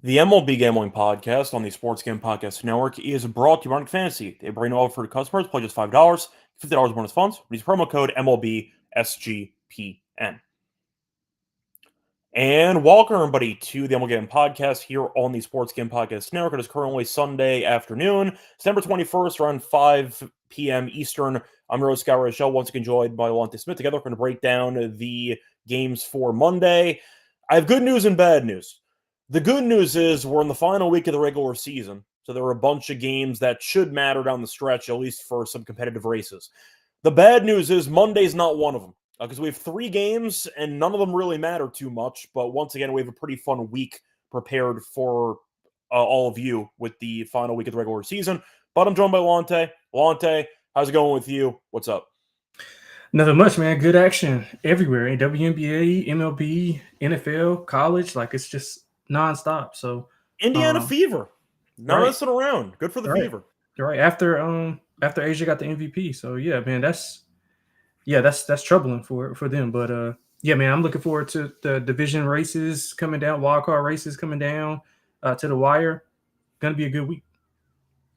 The MLB Gambling Podcast on the Sports Game Podcast Network is brought to you by Rockford Fantasy. They bring offer to customers, play just $5, $50 bonus funds. Use promo code MLB SGPN. And welcome everybody to the MLB Gambling Podcast here on the Sports Game Podcast Network. It is currently Sunday afternoon, December 21st, around 5 p.m. Eastern. I'm your host, Scott Reichel, once again joined by Lonte Smith. Together, we're going to break down the games for Monday. I have good news and bad news. The good news is we're in the final week of the regular season, so there are a bunch of games that should matter down the stretch, at least for some competitive races. The bad news is Monday's not one of them, because we have 3 games, and none of them really matter too much, but once again, we have a pretty fun week prepared for all of you with the final week of the regular season. But I'm joined by Lonte. Lonte, how's it going with you? What's up? Nothing much, man. Good action everywhere. WNBA, MLB, NFL, college. Like, it's just nonstop. So Indiana fever. Not right. messing around. Good for the fever. Right. After Asia got the MVP. So yeah, man, that's troubling for them. But yeah, man, I'm looking forward to the division races coming down, wildcard races coming down to the wire. Gonna be a good week.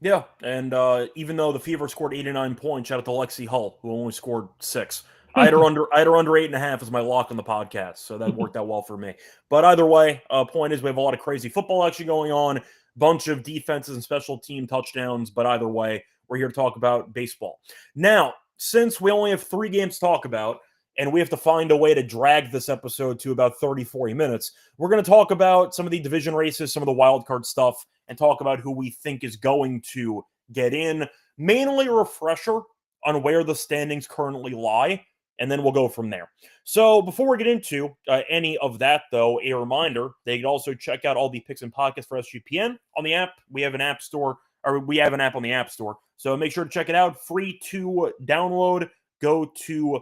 Yeah, and even though the Fever scored 89 points, shout out to Lexi Hull, who only scored 6. I had her under 8.5 as my lock on the podcast, so that worked out well for me. But either way, point is we have a lot of crazy football action going on, bunch of defenses and special team touchdowns, but either way, we're here to talk about baseball. Now, since we only have 3 games to talk about, and we have to find a way to drag this episode to about 30, 40 minutes, we're going to talk about some of the division races, some of the wild card stuff, and talk about who we think is going to get in. Mainly a refresher on where the standings currently lie, and then we'll go from there. So before we get into any of that, though, a reminder, they can also check out all the picks and podcasts for SGPN on the app. We have an app on the App Store, so make sure to check it out. Free to download. Go to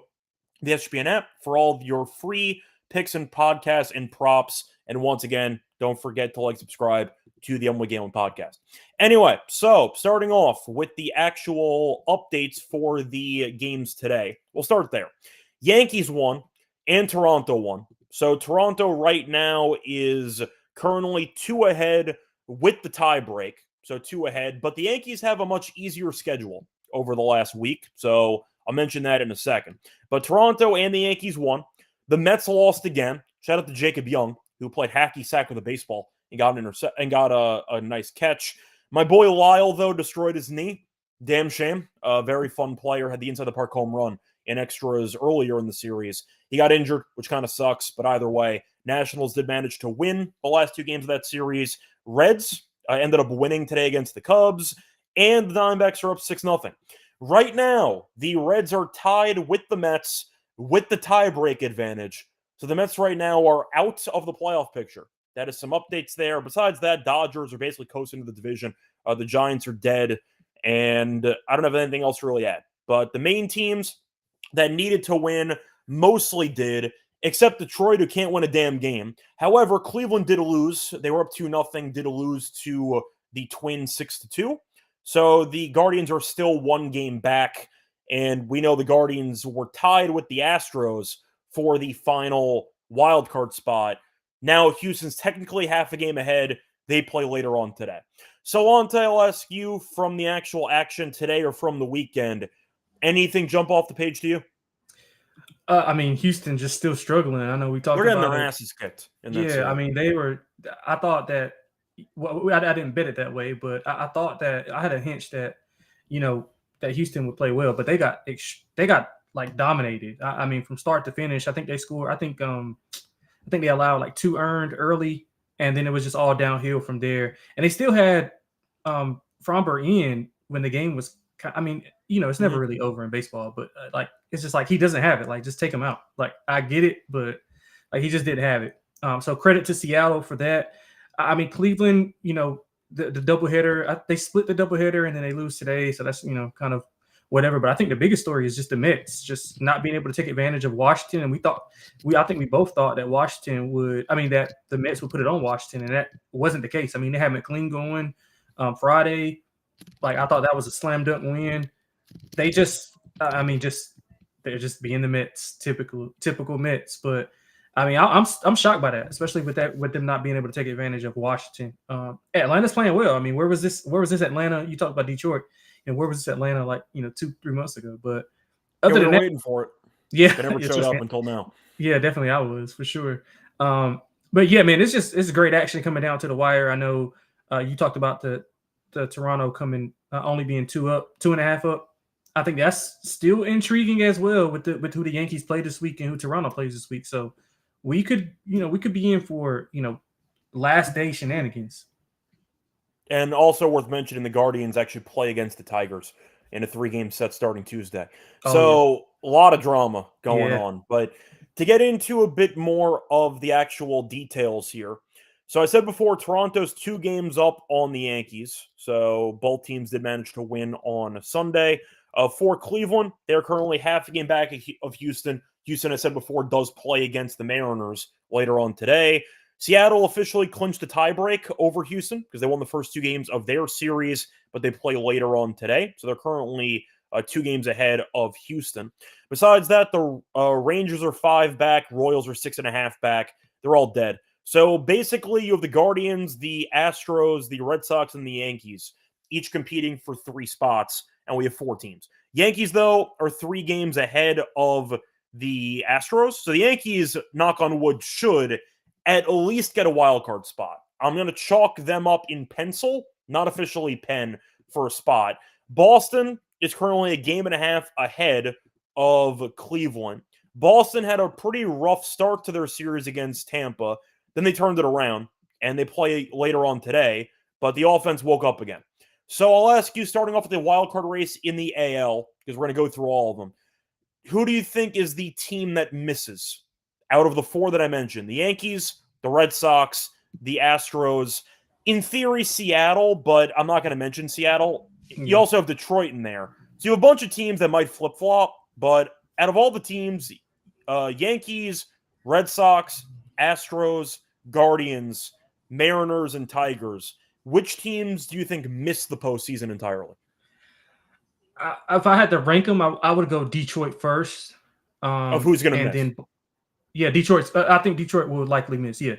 the SGPN app for all of your free picks and podcasts and props. And once again, don't forget to subscribe to the MLB Gambling Podcast. Anyway, so starting off with the actual updates for the games today. We'll start there. Yankees won and Toronto won. So Toronto right now is currently 2 ahead with the tie break. So 2 ahead, but the Yankees have a much easier schedule over the last week. So I'll mention that in a second. But Toronto and the Yankees won. The Mets lost again. Shout out to Jacob Young, who played hacky sack with a baseball and got a nice catch. My boy Lyle, though, destroyed his knee. Damn shame. A very fun player. Had the inside the park home run in extras earlier in the series. He got injured, which kind of sucks. But either way, Nationals did manage to win the last 2 games of that series. Reds ended up winning today against the Cubs. And the Diamondbacks are up 6-0. Right now, the Reds are tied with the Mets with the tiebreak advantage. So the Mets right now are out of the playoff picture. That is some updates there. Besides that, Dodgers are basically coasting to the division. The Giants are dead. And I don't have anything else to really add. But the main teams that needed to win mostly did, except Detroit, who can't win a damn game. However, Cleveland did lose. They were up 2-0, did lose to the Twins 6-2. So the Guardians are still 1 game back. And we know the Guardians were tied with the Astros for the final wildcard spot. Now Houston's technically half a game ahead. They play later on today. So Lonte, I'll ask you from the actual action today or from the weekend, anything jump off the page to you? I mean, Houston just still struggling. I know we talked about they're getting their asses kicked. I mean, they were. I thought that. Well, I didn't bet it that way, but I thought that I had a hunch that, that Houston would play well, but they got like dominated. I mean, from start to finish, I think they scored. I think they allowed like 2 earned early, and then it was just all downhill from there. And they still had Fromber in when the game was. I mean, it's never really over in baseball, but it's just like he doesn't have it. Like, just take him out. Like, I get it, but like he just didn't have it. So credit to Seattle for that. I mean, Cleveland, the doubleheader, they split the doubleheader and then they lose today. So that's, kind of whatever. But I think the biggest story is just the Mets just not being able to take advantage of Washington. And I think we both thought that that the Mets would put it on Washington, and that wasn't the case. I mean, they had McLean going Friday. Like, I thought that was a slam dunk win. They just, they're just being the Mets, typical Mets. But I mean, I'm shocked by that, especially with them not being able to take advantage of Washington. Atlanta's playing well. I mean, where was this Atlanta? You talked about Detroit, and where was this Atlanta 2-3 months ago? But Yeah, other we than were that, waiting for it. yeah, They never showed up until now. Yeah, definitely, I was for sure. But yeah, man, it's great action coming down to the wire. I know you talked about the Toronto coming only being 2.5 up. I think that's still intriguing as well with who the Yankees play this week and who Toronto plays this week. So we could be in for last day shenanigans. And also worth mentioning, the Guardians actually play against the Tigers in a 3-game set starting Tuesday. A lot of drama going on. But to get into a bit more of the actual details here. So I said before, Toronto's 2 games up on the Yankees. So both teams did manage to win on Sunday. For Cleveland, they're currently half a game back of Houston. Houston, I said before, does play against the Mariners later on today. Seattle officially clinched a tiebreak over Houston because they won the first 2 games of their series, but they play later on today. So they're currently 2 games ahead of Houston. Besides that, the Rangers are 5 back. Royals are 6.5 back. They're all dead. So basically, you have the Guardians, the Astros, the Red Sox, and the Yankees, each competing for 3 spots, and we have 4 teams. Yankees, though, are 3 games ahead of the Astros. So the Yankees, knock on wood, should at least get a wild card spot. I'm going to chalk them up in pencil, not officially pen, for a spot. Boston is currently a game and a half ahead of Cleveland. Boston had a pretty rough start to their series against Tampa. Then they turned it around, and they play later on today, but the offense woke up again. So I'll ask you, starting off with the wild card race in the AL, because we're going to go through all of them. Who do you think is the team that misses out of the 4 that I mentioned? The Yankees, the Red Sox, the Astros, in theory, Seattle, but I'm not going to mention Seattle. You also have Detroit in there. So you have a bunch of teams that might flip-flop, but out of all the teams, Yankees, Red Sox, Astros, Guardians, Mariners, and Tigers, which teams do you think miss the postseason entirely? If I had to rank them, I would go Detroit first. Of who's going to miss? Then, Detroit. I think Detroit will likely miss. Yeah,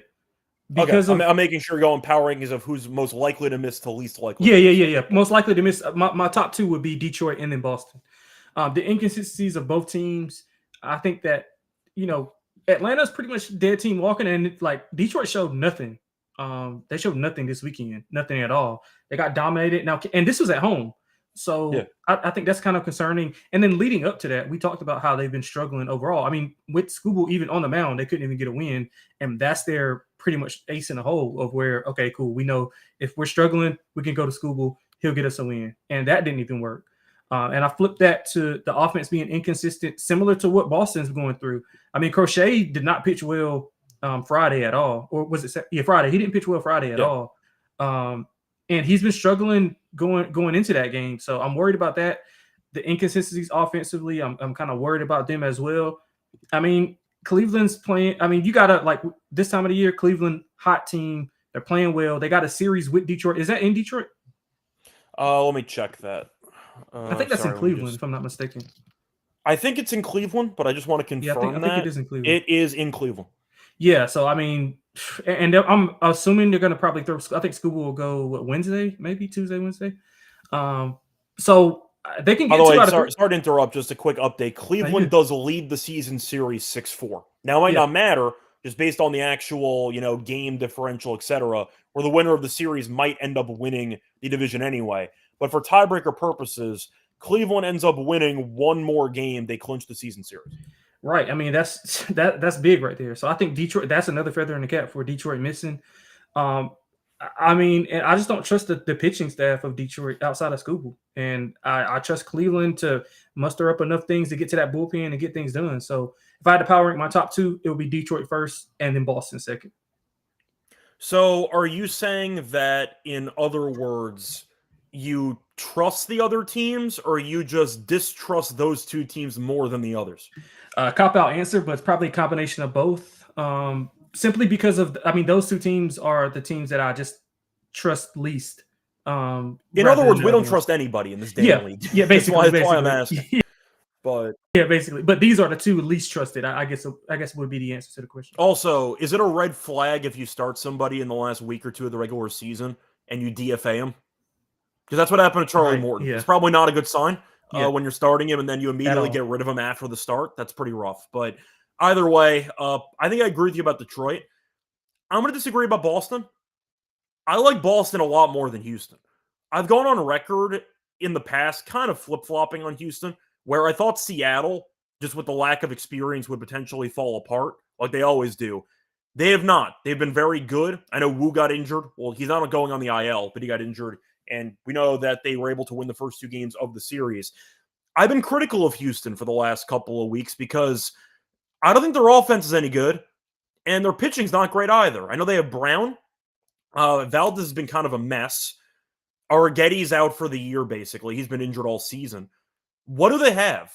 because I'm making sure you're going power rankings of who's most likely to miss to least likely. Yeah. Most likely to miss. My top 2 would be Detroit and then Boston. The inconsistencies of both teams. I think that Atlanta's pretty much dead team walking, and Detroit showed nothing. They showed nothing this weekend, nothing at all. They got dominated now, and this was at home. So I think that's kind of concerning. And then leading up to that, we talked about how they've been struggling overall. I mean, with Skubal even on the mound, they couldn't even get a win. And that's their pretty much ace in the hole of where, okay, cool. We know if we're struggling, we can go to Skubal. He'll get us a win. And that didn't even work. And I flipped that to the offense being inconsistent, similar to what Boston's going through. I mean, Crochet did not pitch well Friday at all. Or was it? Yeah, Friday. He didn't pitch well Friday at all. And he's been struggling going into that game. So I'm worried about that. The inconsistencies offensively, I'm kind of worried about them as well. I mean, Cleveland's playing. I mean, you got to, this time of the year, Cleveland, hot team. They're playing well. They got a series with Detroit. Is that in Detroit? Let me check that. I think that's in Cleveland, if I'm not mistaken. I think it's in Cleveland, but I just want to confirm I think it is in Cleveland. It is in Cleveland. Yeah, so I mean, and I'm assuming they're going to probably throw. I think Skubal will go Wednesday, maybe Tuesday, Wednesday. So they can get. By the way, sorry to interrupt. Just a quick update. Cleveland does lead the season series 6-4. Now, it might not matter just based on the actual game differential, etc. Where the winner of the series might end up winning the division anyway. But for tiebreaker purposes, Cleveland ends up winning one more game. They clinch the season series. Right. I mean, that's big right there. So I think Detroit, that's another feather in the cap for Detroit missing. I mean, and I just don't trust the pitching staff of Detroit outside of Skubal. And I trust Cleveland to muster up enough things to get to that bullpen and get things done. So if I had to power rank my top 2, it would be Detroit first and then Boston second. So are you saying that, in other words, you trust the other teams, or you just distrust those 2 teams more than the others? Cop-out answer, but it's probably a combination of both. Simply because of, those 2 teams are the teams that I just trust least. In other words, we don't trust anybody in this damn league. Yeah, basically. That's why I'm asking. But yeah, basically. But these are the two least trusted. I guess would be the answer to the question. Also, is it a red flag if you start somebody in the last week or two of the regular season and you DFA him? Because that's what happened to Charlie Right, Morton. yeah. It's probably not a good sign Yeah. when you're starting him and then you immediately all. get rid of him after the start. That's pretty rough. But either way, I think I agree with you about Detroit. I'm going to disagree about Boston. I like Boston a lot more than Houston. I've gone on record in the past kind of flip-flopping on Houston, where I thought Seattle, just with the lack of experience, would potentially fall apart, like they always do. They have not. They've been very good. I know Wu got injured. Well, he's not going on the IL, but he got injured, and we know that they were able to win the first 2 games of the series. I've been critical of Houston for the last couple of weeks because I don't think their offense is any good, and their pitching's not great either. I know they have Brown. Valdez has been kind of a mess. Arrigetti's out for the year, basically. He's been injured all season. What do they have?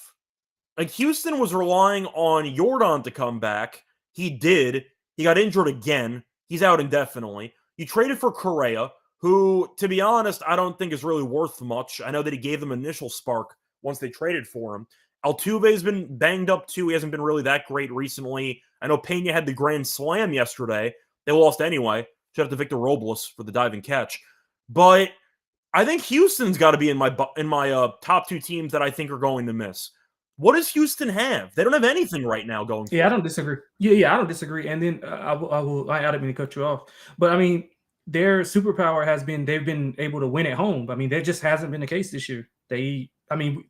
Like, Houston was relying on Jordan to come back. He did. He got injured again. He's out indefinitely. You traded for Correa, who, to be honest, I don't think is really worth much. I know that he gave them an initial spark once they traded for him. Altuve's been banged up too. He hasn't been really that great recently. I know Pena had the grand slam yesterday. They lost anyway. Shout out to Victor Robles for the diving catch. But I think Houston's got to be in my top 2 teams that I think are going to miss. What does Houston have? They don't have anything right now going. Yeah, I don't disagree. Yeah, I don't disagree. And then I didn't mean to cut you off, but I mean, their superpower has been they've been able to win at home. I mean, that just hasn't been the case this year.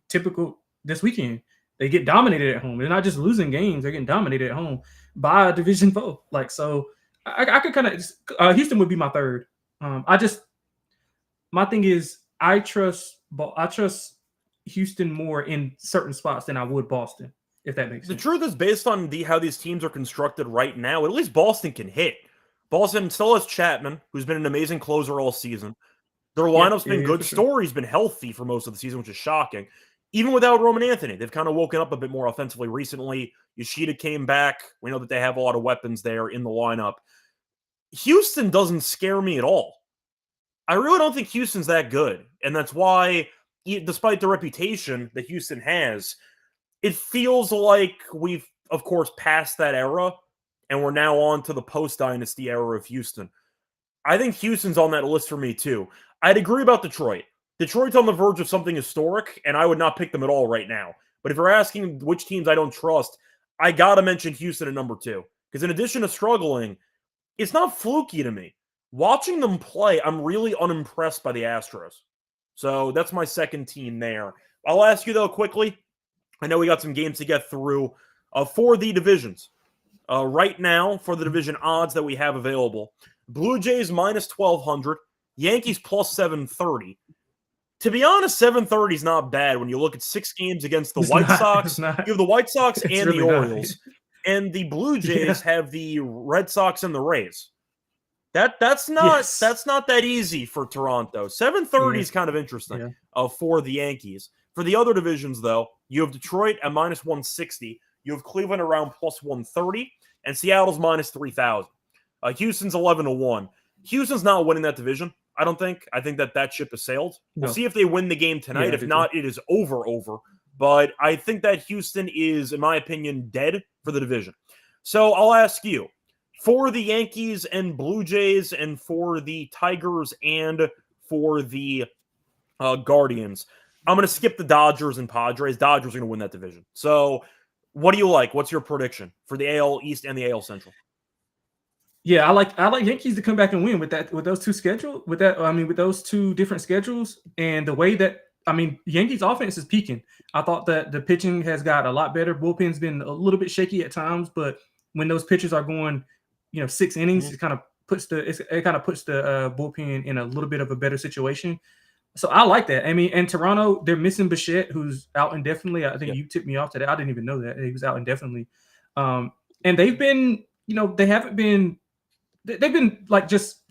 Typical this weekend, they get dominated at home. They're not just losing games; they're getting dominated at home by a division foe. Like, so, I could kind of Houston would be my third. My thing is I trust Houston more in certain spots than I would Boston, if that makes sense. The truth is, based on how these teams are constructed right now, at least Boston can hit. Boston still has Chapman, who's been an amazing closer all season. Their lineup's been good. Story's been healthy for most of the season, which is shocking. Even without Roman Anthony, they've kind of woken up a bit more offensively recently. Yoshida came back. We know that they have a lot of weapons there in the lineup. Houston doesn't scare me at all. I really don't think Houston's that good. And that's why, despite the reputation that Houston has, it feels like we've, of course, passed that era, and we're now on to the post-dynasty era of Houston. I think Houston's on that list for me, too. I'd agree about Detroit. Detroit's on the verge of something historic, and I would not pick them at all right now. But if you're asking which teams I don't trust, I got to mention Houston at number 2. Because in addition to struggling, it's not fluky to me. Watching them play, I'm really unimpressed by the Astros. So that's my second team there. I'll ask you, though, quickly. I know we got some games to get through for the divisions. Right now, for the division odds that we have available, Blue Jays minus 1,200, Yankees plus 730. To be honest, 730 is not bad when you look at 6 games against the White Sox. You have the White Sox and really the Orioles. And the Blue Jays have the Red Sox and the Rays. That's not that easy for Toronto. 730 is kind of interesting for the Yankees. For the other divisions, though, you have Detroit at minus 160. You have Cleveland around plus 130. And Seattle's minus 3,000. Houston's 11-1. Houston's not winning that division, I don't think. I think that ship has sailed. We'll see if they win the game tonight. If not, it is over. But I think that Houston is, in my opinion, dead for the division. So I'll ask you, for the Yankees and Blue Jays and for the Tigers and for the Guardians, I'm going to skip the Dodgers and Padres. Dodgers are going to win that division. So what do you like? What's your prediction for the AL East and the AL Central? Yeah, I like Yankees to come back and win with those two different schedules, and the way that Yankees offense is peaking. I thought that the pitching has got a lot better. Bullpen's been a little bit shaky at times, but when those pitchers are going, 6 innings, it kind of puts the bullpen in a little bit of a better situation. So I like that. And Toronto, they're missing Bichette, who's out indefinitely. I think you tipped me off to that. I didn't even know that he was out indefinitely. And they've been, they've been like just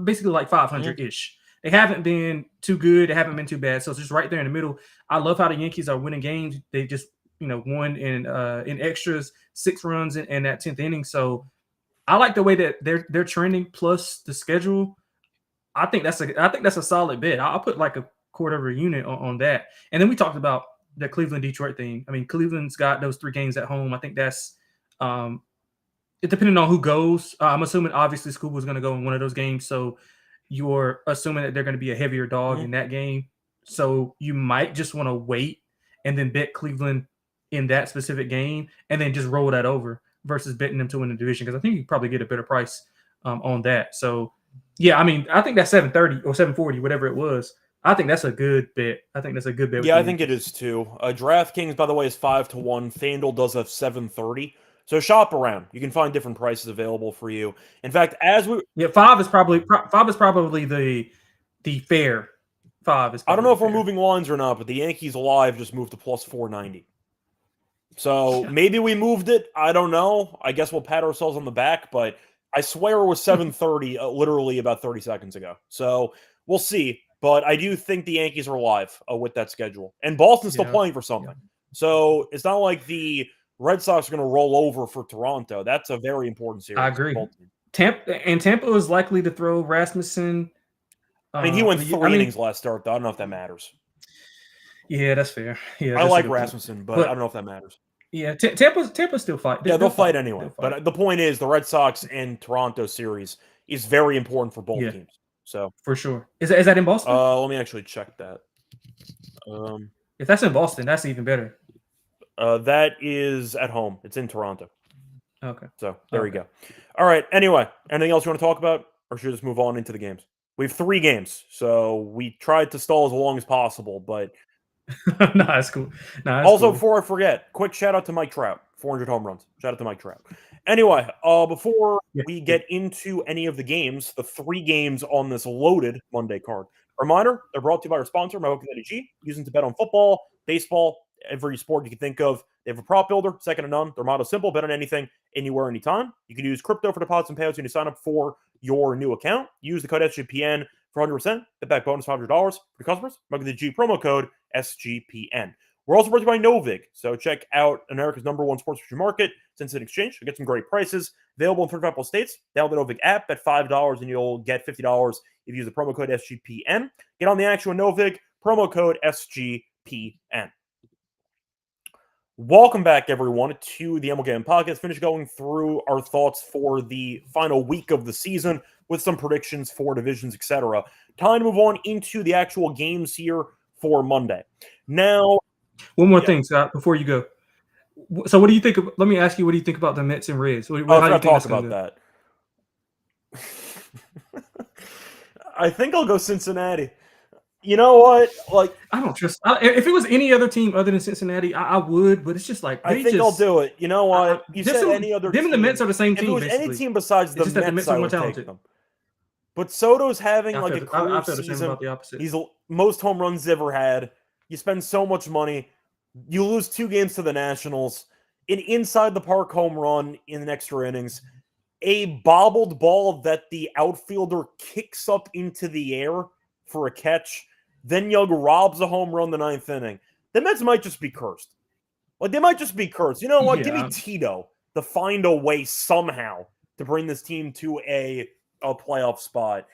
basically like 500-ish. They haven't been too good. They haven't been too bad. So it's just right there in the middle. I love how the Yankees are winning games. They just, won in extras, 6 runs in that 10th inning. So I like the way that they're trending plus the schedule. I think that's a solid bet. I'll put like a quarter of a unit on that. And then we talked about the Cleveland-Detroit thing. I mean, Cleveland's got those 3 games at home. I think that's it depending on who goes. I'm assuming obviously Scuba's going to go in one of those games, so you're assuming that they're going to be a heavier dog in that game. So you might just want to wait and then bet Cleveland in that specific game and then just roll that over versus betting them to win the division, because I think you probably get a better price on that. So, yeah, I mean, I think that's 730 or 740, whatever it was. I think that's a good bet. I think that's a good bet. Yeah, I think it is too. DraftKings, by the way, is 5-1. FanDuel does have 730. So shop around. You can find different prices available for you. In fact, five is probably the fair. 5 is. I don't know if we're moving lines or not, but the Yankees live just moved to plus 490. So maybe we moved it. I don't know. I guess we'll pat ourselves on the back, but I swear it was 730 literally about 30 seconds ago. So we'll see. But I do think the Yankees are live with that schedule. And Boston's still playing for something. So it's not like the Red Sox are going to roll over for Toronto. That's a very important series. I agree. Tampa is likely to throw Rasmussen. I mean, he went 3 innings last start, though. I don't know if that matters. Yeah, that's fair. Yeah, I like Rasmussen, but I don't know if that matters. Yeah, Tampa's still fight. They'll fight anyway. But the point is, the Red Sox and Toronto series is very important for both teams. So for sure. Is that in Boston? Let me actually check that. If that's in Boston, that's even better. That is at home. It's in Toronto. Okay. So there we go. All right. Anyway, anything else you want to talk about, or should we just move on into the games? We have 3 games, so we tried to stall as long as possible, but no, that's cool. Also, before I forget, quick shout out to Mike Trout, 400 home runs. Shout out to Mike Trout. Anyway, before we get into any of the games, the 3 games on this loaded Monday card. Reminder, they're brought to you by our sponsor, MLB, using to bet on football, baseball, every sport you can think of. They have a prop builder, second to none. Their motto is simple: bet on anything, anywhere, anytime. You can use crypto for deposits and payouts when you sign up for your new account. Use the code SGPN for 100%. Bet back bonus $500 for customers. MLB promo code SGPN. We're also brought to you by Novig, so check out America's #1 sports futures market. It's instant exchange. You'll get some great prices. Available in 35 plus states. Download the Novig app at $5, and you'll get $50 if you use the promo code SGPN. Get on the action with Novig. Promo code SGPN. Welcome back, everyone, to the MLB Gambling Podcast. Finish going through our thoughts for the final week of the season with some predictions for divisions, etc. Time to move on into the actual games here for Monday. Now, one more thing, Scott, before you go. So, what do you think? Let me ask you, what do you think about the Mets and Reds? I was going to talk about that. I think I'll go Cincinnati. You know what? Like, I don't trust. If it was any other team other than Cincinnati, I would. But it's just like I think I'll do it. You know what? You said any other team. Them and the Mets are the same team. If it was basically. any team besides the Mets, I would take them. But Soto's having a career I feel the season. same about the opposite. He's most home runs he's ever had. You spend so much money. You lose 2 games to the Nationals. An inside the park home run in the extra innings. A bobbled ball that the outfielder kicks up into the air for a catch. Then Young robs a home run in the 9th inning. The Mets might just be cursed. Like, they might just be cursed. You know what? Give me Tito to find a way somehow to bring this team to a playoff spot.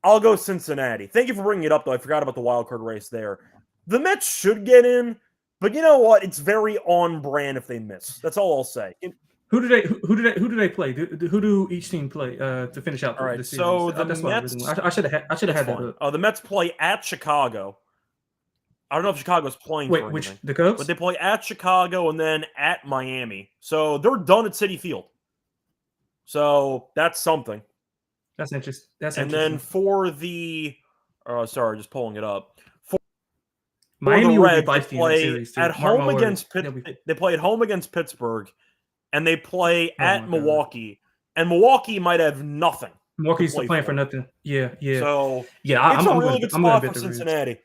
I'll go Cincinnati. Thank you for bringing it up, though. I forgot about the wild card race there. The Mets should get in, but you know what? It's very on brand if they miss. That's all I'll say. Who do they play? Who do each team play to finish out the series? So the Mets. I should have had that up. The Mets play at Chicago. I don't know if Chicago's playing. Wait, for which anything, the Cubs? but they play at Chicago and then at Miami. So they're done at Citi Field. So that's something. That's interesting. And then for the, just pulling it up. Miami the Reds, they play at home against They play at home against Pittsburgh, and they play at Milwaukee. And Milwaukee might have nothing. Milwaukee's still playing for nothing. Yeah. So yeah, it's a really good spot for Cincinnati.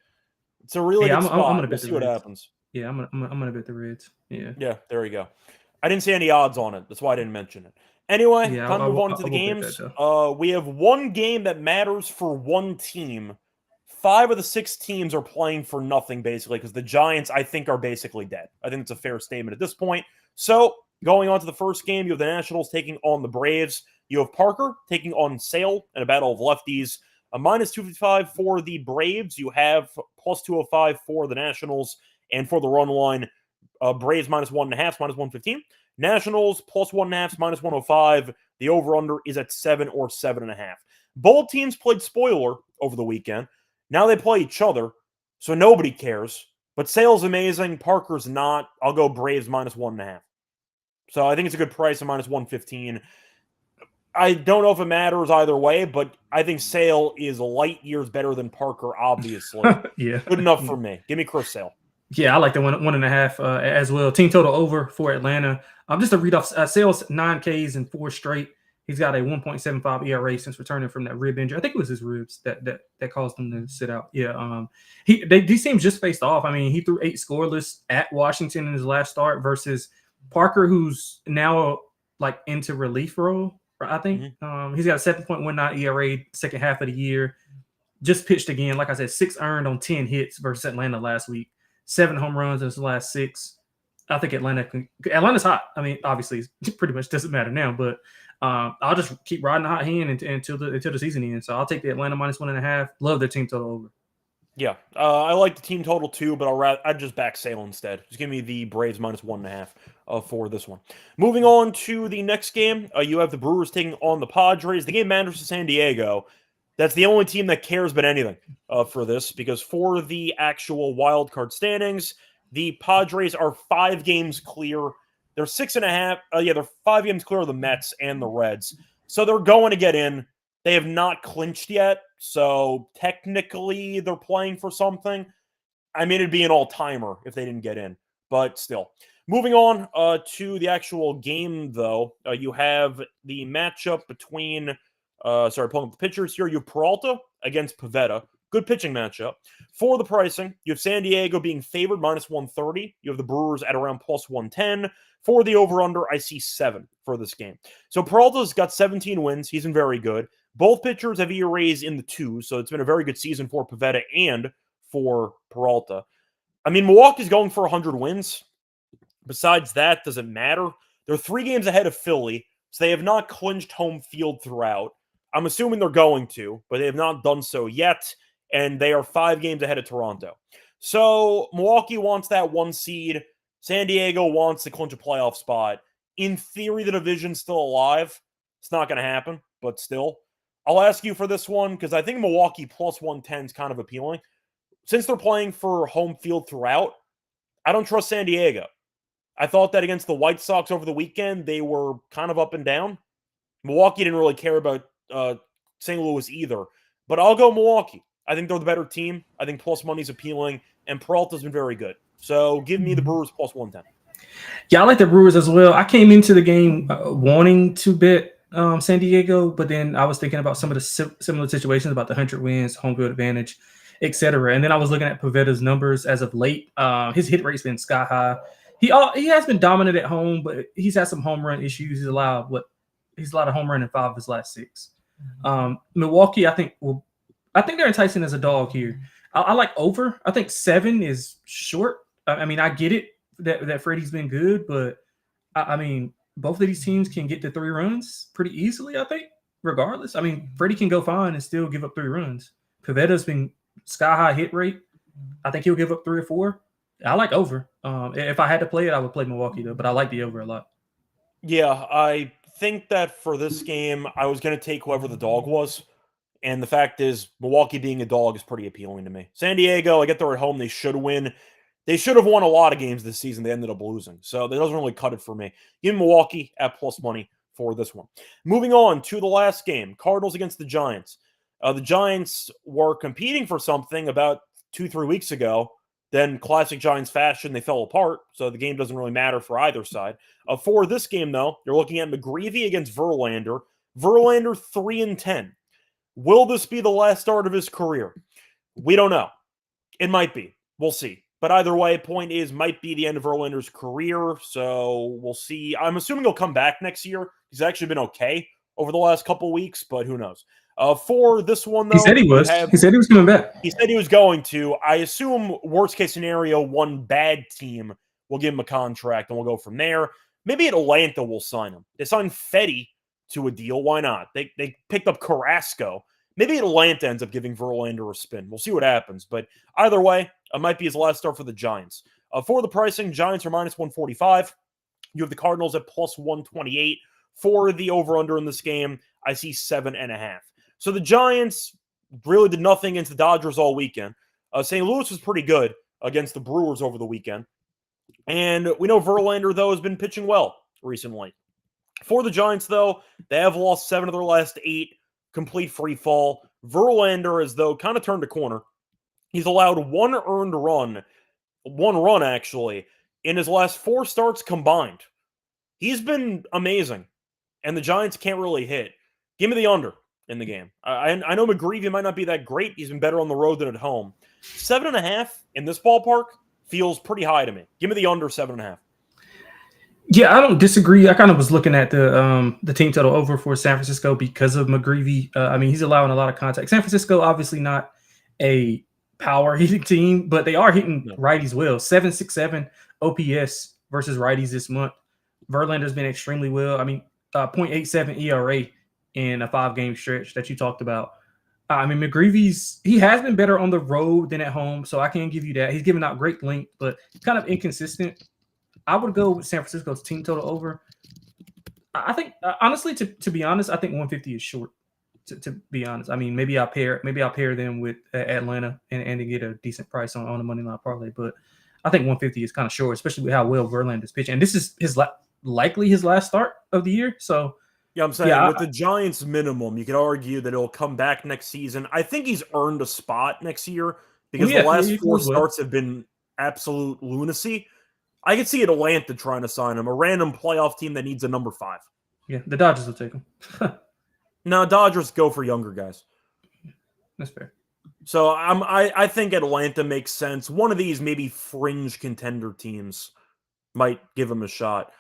It's a really good spot. I'm gonna bet see what happens. Yeah, I'm gonna bet the Reds. Yeah, there you go. I didn't see any odds on it. That's why I didn't mention it. Anyway, time to move on to the games. We have one game that matters for one team. 5 of the 6 teams are playing for nothing, basically, because the Giants, I think, are basically dead. I think it's a fair statement at this point. So, going on to the first game, you have the Nationals taking on the Braves. You have Parker taking on Sale in a battle of lefties. A minus 255 for the Braves. You have plus 205 for the Nationals. And for the run line, Braves -1.5, -115. Nationals +1.5, -105. The over-under is at 7 or 7.5. Both teams played spoiler over the weekend. Now they play each other, so nobody cares. But Sale's amazing. Parker's not. I'll go Braves -1.5. So I think it's a good price of -115. I don't know if it matters either way, but I think Sale is light years better than Parker, obviously. Yeah. Good enough for me. Give me Chris Sale. Yeah, I like the 1.5 as well. Team total over for Atlanta. Just to read off, Sale's 9 Ks in 4 straight. He's got a 1.75 ERA since returning from that rib injury. I think it was his ribs that caused him to sit out. Yeah. These teams just faced off. I mean, he threw 8 scoreless at Washington in his last start versus Parker, who's now like into relief role. I think he's got a 7.19 ERA second half of the year. Just pitched again. Like I said, 6 earned on 10 hits versus Atlanta last week. 7 home runs in his last 6. I think Atlanta's hot. I mean, obviously, it pretty much doesn't matter now, but I'll just keep riding the hot hand until the season ends. So I'll take the Atlanta -1.5. Love their team total over. Yeah, I like the team total too, but I'd just back Sale instead. Just give me the Braves -1.5 for this one. Moving on to the next game, you have the Brewers taking on the Padres. The game matters to San Diego. That's the only team that cares about anything for this, because for the actual wild card standings, the Padres are 5 games clear. They're 6.5. They're 5 games clear of the Mets and the Reds, so they're going to get in. They have not clinched yet, so technically they're playing for something. I mean, it'd be an all-timer if they didn't get in, but still. Moving on to the actual game, though, you have the matchup between, pulling up the pitchers here. You have Peralta against Pivetta. Good pitching matchup. For the pricing, you have San Diego being favored -130. You have the Brewers at around +110. For the over-under, I see 7 for this game. So Peralta's got 17 wins. He's been very good. Both pitchers have ERAs in the 2s, so it's been a very good season for Pivetta and for Peralta. I mean, Milwaukee's going for 100 wins. Besides that, does it matter? They're 3 games ahead of Philly, so they have not clinched home field throughout. I'm assuming they're going to, but they have not done so yet, and they are 5 games ahead of Toronto. So Milwaukee wants that 1 seed. San Diego wants to clinch a playoff spot. In theory, the division's still alive. It's not going to happen, but still. I'll ask you for this one because I think Milwaukee +110 is kind of appealing. Since they're playing for home field throughout, I don't trust San Diego. I thought that against the White Sox over the weekend, they were kind of up and down. Milwaukee didn't really care about St. Louis either, but I'll go Milwaukee. I think they're the better team. I think plus money's appealing, and Peralta's been very good. So give me the Brewers +110. Yeah, I like the Brewers as well. I came into the game wanting to bet San Diego, but then I was thinking about some of the similar situations about the 100 wins, home field advantage, etc. And then I was looking at Pavetta's numbers as of late. His hit rate's been sky high. He has been dominant at home, but he's had some home run issues. He's allowed a home run in 5 of his last 6. Milwaukee, I think they're enticing as a dog here. I like over. I think 7 is short. I mean, I get it that Freddie's been good, but I mean, both of these teams can get to 3 runs pretty easily, I think, regardless. I mean, Freddie can go fine and still give up 3 runs. Pavetta's been sky-high hit rate. I think he'll give up 3 or 4. I like over. If I had to play it, I would play Milwaukee, though, but I like the over a lot. Yeah, I think that for this game, I was going to take whoever the dog was. And the fact is, Milwaukee being a dog is pretty appealing to me. San Diego, I get they're at home. They should win. They should have won a lot of games this season. They ended up losing. So that doesn't really cut it for me. Give me Milwaukee at plus money for this one. Moving on to the last game, Cardinals against the Giants. The Giants were competing for something about 2-3 weeks ago. Then classic Giants fashion, they fell apart. So the game doesn't really matter for either side. For this game, though, you're looking at McGreevy against Verlander. Verlander 3-10. Will this be the last start of his career? We don't know. It might be. We'll see. But either way, point is, might be the end of Verlander's career. So we'll see. I'm assuming he'll come back next year. He's actually been okay over the last couple of weeks, but who knows? For this one, though, he said he was. He said he was coming back. He said he was going to. I assume worst case scenario, one bad team will give him a contract, and we'll go from there. Maybe Atlanta will sign him. They signed Fetty to a deal. Why not? They picked up Carrasco. Maybe Atlanta ends up giving Verlander a spin. We'll see what happens. But either way, it might be his last start for the Giants. For the pricing, Giants are minus 145. You have the Cardinals at plus 128. For the over-under in this game, I see 7.5. So the Giants really did nothing against the Dodgers all weekend. St. Louis was pretty good against the Brewers over the weekend. And we know Verlander, though, has been pitching well recently. For the Giants, though, they have lost 7 of their last 8, complete free fall. Verlander has, though, kind of turned a corner. He's allowed one run, actually, in his last 4 starts combined. He's been amazing, and the Giants can't really hit. Give me the under in the game. I know McGreevy might not be that great. He's been better on the road than at home. 7.5 in this ballpark feels pretty high to me. Give me the under 7.5. Yeah, I don't disagree. I kind of was looking at the team total over for San Francisco because of McGreevy. I mean, he's allowing a lot of contact. San Francisco, obviously not a power hitting team, but they are hitting righties well. 7.67 OPS versus righties this month. Verlander's been extremely well. I mean, 0.87 ERA in a 5-game stretch that you talked about. I mean, he has been better on the road than at home, so I can give you that. He's giving out great length, but kind of inconsistent. I would go with San Francisco's team total over. I think, honestly, to be honest, I think 150 is short. To be honest, I mean, maybe I'll pair them with Atlanta and to get a decent price on the money line parlay. But I think 150 is kind of short, especially with how well Verlander's pitching. And this is likely his last start of the year. So yeah, I'm saying with the Giants minimum, you could argue that he'll come back next season. I think he's earned a spot next year because the last 4 starts have been absolute lunacy. I could see Atlanta trying to sign him, a random playoff team that needs a number 5. Yeah, the Dodgers will take him. No, Dodgers go for younger guys. That's fair. So I think Atlanta makes sense. One of these maybe fringe contender teams might give him a shot.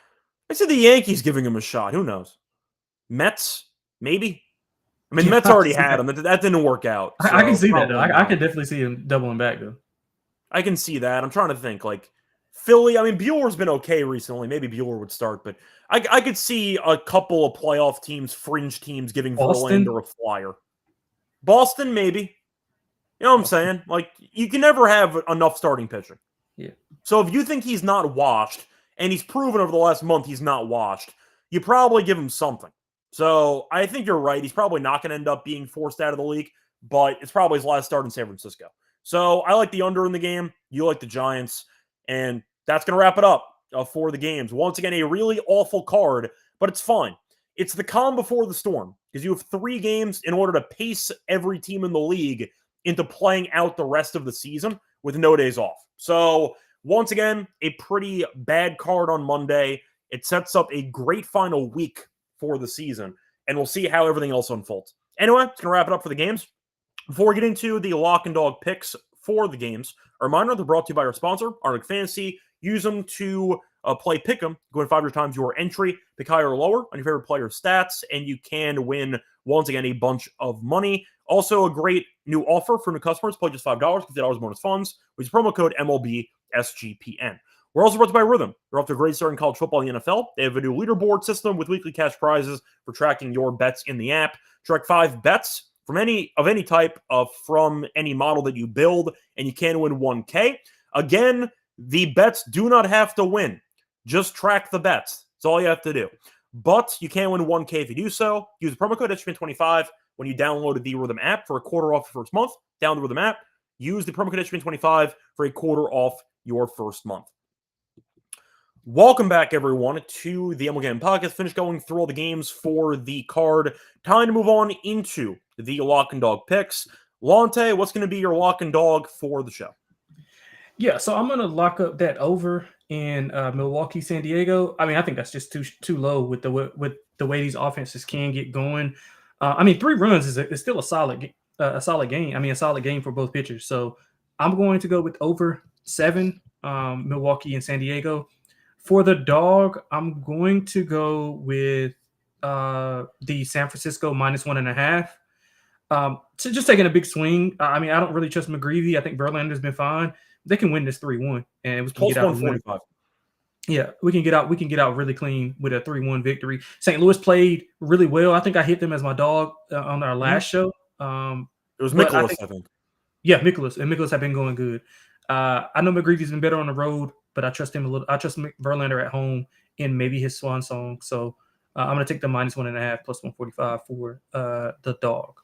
I said the Yankees giving him a shot. Who knows? Mets, maybe. I mean, Mets already had him. That didn't work out. So I can see that, though. I can definitely see him doubling back, though. I can see that. I'm trying to think. Like, Philly, I mean, Bueller's been okay recently. Maybe Bueller would start, but I could see a couple of playoff teams, fringe teams, giving Verlander a flyer. Boston, maybe. You know what I'm saying? Like, you can never have enough starting pitching. Yeah. So if you think he's not washed, and he's proven over the last month he's not washed, you probably give him something. So I think you're right. He's probably not going to end up being forced out of the league, but it's probably his last start in San Francisco. So I like the under in the game. You like the Giants. And that's going to wrap it up for the games. Once again, a really awful card, but it's fine. It's the calm before the storm because you have 3 games in order to pace every team in the league into playing out the rest of the season with no days off. So once again, a pretty bad card on Monday. It sets up a great final week for the season, and we'll see how everything else unfolds. Anyway, it's going to wrap it up for the games. Before we get into the lock and dog picks for the games, a reminder, they're brought to you by our sponsor, Arctic Fantasy. Use them to play Pick'em. Go in 5 times your entry, pick higher or lower on your favorite player stats, and you can win, once again, a bunch of money. Also, a great new offer for new customers. Play just $5, $50 bonus funds with promo code MLB SGPN. We're also brought to you by Rhythm. They're off to a great start in college football in the NFL. They have a new leaderboard system with weekly cash prizes for tracking your bets in the app. Track 5 bets from any type from any model that you build, and you can win $1K. Again, the bets do not have to win. Just track the bets. That's all you have to do. But you can win $1K if you do so. Use the promo code SGPN25 when you download the Rhythm app for a quarter off your first month. Download the Rhythm app. Use the promo code SGPN25 for a quarter off your first month. Welcome back, everyone, to the MLB Gambling Podcast. Finished going through all the games for the card. Time to move on into the lock and dog picks. Lonte, what's going to be your lock and dog for the show? Yeah, so I'm going to lock up that over in Milwaukee, San Diego. I mean, I think that's just too low with the way these offenses can get going. I mean, 3 runs is still a solid game. I mean, a solid game for both pitchers. So I'm going to go with over 7, Milwaukee and San Diego. For the dog, I'm going to go with the San Francisco minus 1.5. So just taking a big swing. I mean, I don't really trust McGreevy. I think Verlander's been fine. They can win this 3-1, and we can get out 145. Yeah, we can get out really clean with a 3-1 victory. St. Louis played really well. I think I hit them as my dog on our last show. It was Mikolas, I think. Yeah, Mikolas have been going good. I know McGreevy's been better on the road, but I trust him a little. I trust Verlander at home in maybe his swan song. So I'm going to take the -1.5 plus 145 for the dog.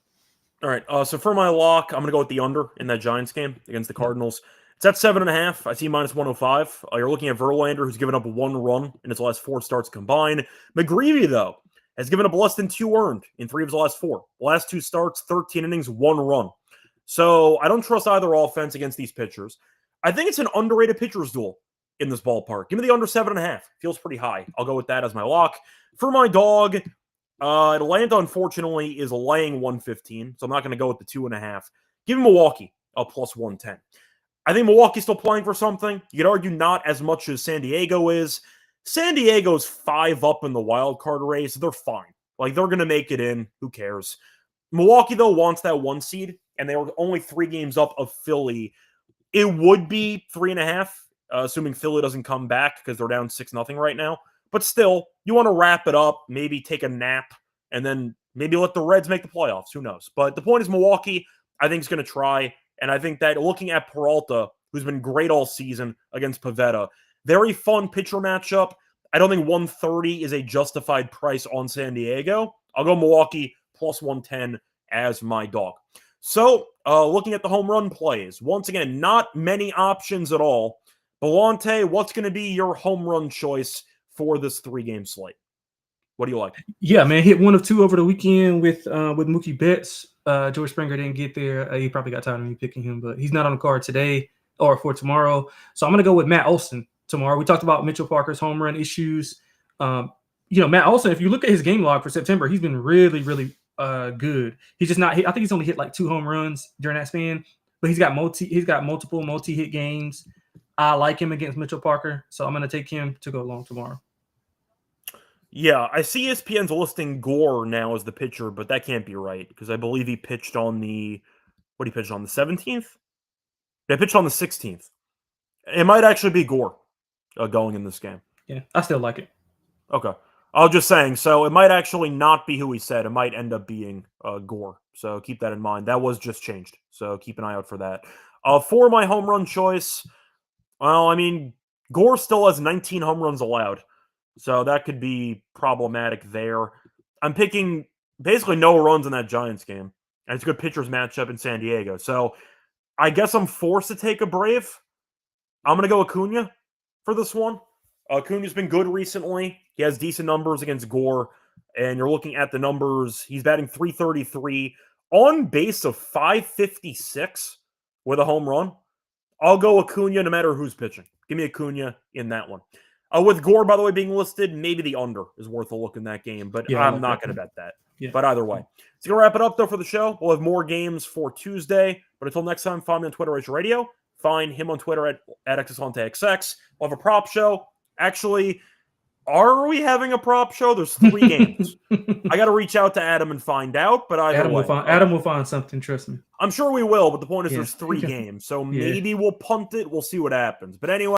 All right. So for my lock, I'm going to go with the under in that Giants game against the Cardinals. It's at 7.5. I see -105. You're looking at Verlander, who's given up 1 run in his last 4 starts combined. McGreevy, though, has given up less than 2 earned in 3 of his last 4. The last 2 starts, 13 innings, 1 run. So I don't trust either offense against these pitchers. I think it's an underrated pitcher's duel in this ballpark. Give me the under 7.5. Feels pretty high. I'll go with that as my lock. For my dog, Atlanta, unfortunately, is laying 115, so I'm not going to go with the 2.5. Give me Milwaukee, a plus 110. I think Milwaukee's still playing for something. You could argue not as much as San Diego is. San Diego's 5 up in the wild card race. They're fine. Like, they're going to make it in. Who cares? Milwaukee, though, wants that 1 seed, and they were only 3 games up of Philly. It would be 3.5, assuming Philly doesn't come back because they're down 6-0 right now. But still, you want to wrap it up, maybe take a nap, and then maybe let the Reds make the playoffs. Who knows? But the point is Milwaukee, I think, is going to try. And I think that looking at Peralta, who's been great all season against Pivetta, very fun pitcher matchup. I don't think 130 is a justified price on San Diego. I'll go Milwaukee plus 110 as my dog. So, looking at the home run plays, once again, not many options at all. Lonte, what's going to be your home run choice for this 3-game slate? What do you like? Yeah, man, hit 1 of 2 over the weekend with Mookie Betts. George Springer didn't get there. He probably got tired of me picking him, but he's not on the card today or for tomorrow. So I'm going to go with Matt Olson tomorrow. We talked about Mitchell Parker's home run issues. Matt Olson, if you look at his game log for September, he's been really, really good. He's just not. I think he's only hit like 2 home runs during that span, but he's got multiple multi-hit games. I like him against Mitchell Parker, so I'm going to take him to go long tomorrow. Yeah, I see ESPN's listing Gore now as the pitcher, but that can't be right because I believe he pitched on the 17th? Yeah, pitched on the 16th. It might actually be Gore going in this game. Yeah, I still like it. Okay. I was just saying, so it might actually not be who he said. It might end up being Gore. So keep that in mind. That was just changed. So keep an eye out for that. For my home run choice, well, I mean, Gore still has 19 home runs allowed. So that could be problematic there. I'm picking basically no runs in that Giants game. And it's a good pitchers matchup in San Diego. So I guess I'm forced to take a Brave. I'm going to go Acuna for this one. Acuna's been good recently. He has decent numbers against Gore. And you're looking at the numbers. He's batting .333 on base of .556 with a home run. I'll go Acuna no matter who's pitching. Give me Acuna in that one. With Gore, by the way, being listed, maybe the under is worth a look in that game, but yeah, I'm not going to bet that. Yeah. But either way. So going to wrap it up, though, for the show. We'll have more games for Tuesday. But until next time, find me on Twitter, Reichel Radio. Find him on Twitter at XXLonteXX. We'll have a prop show. Actually, are we having a prop show? There's 3 games. I got to reach out to Adam and find out, but either way. Adam will find something, trust me. I'm sure we will, but the point is there's 3 games. So maybe we'll punt it. We'll see what happens. But anyway.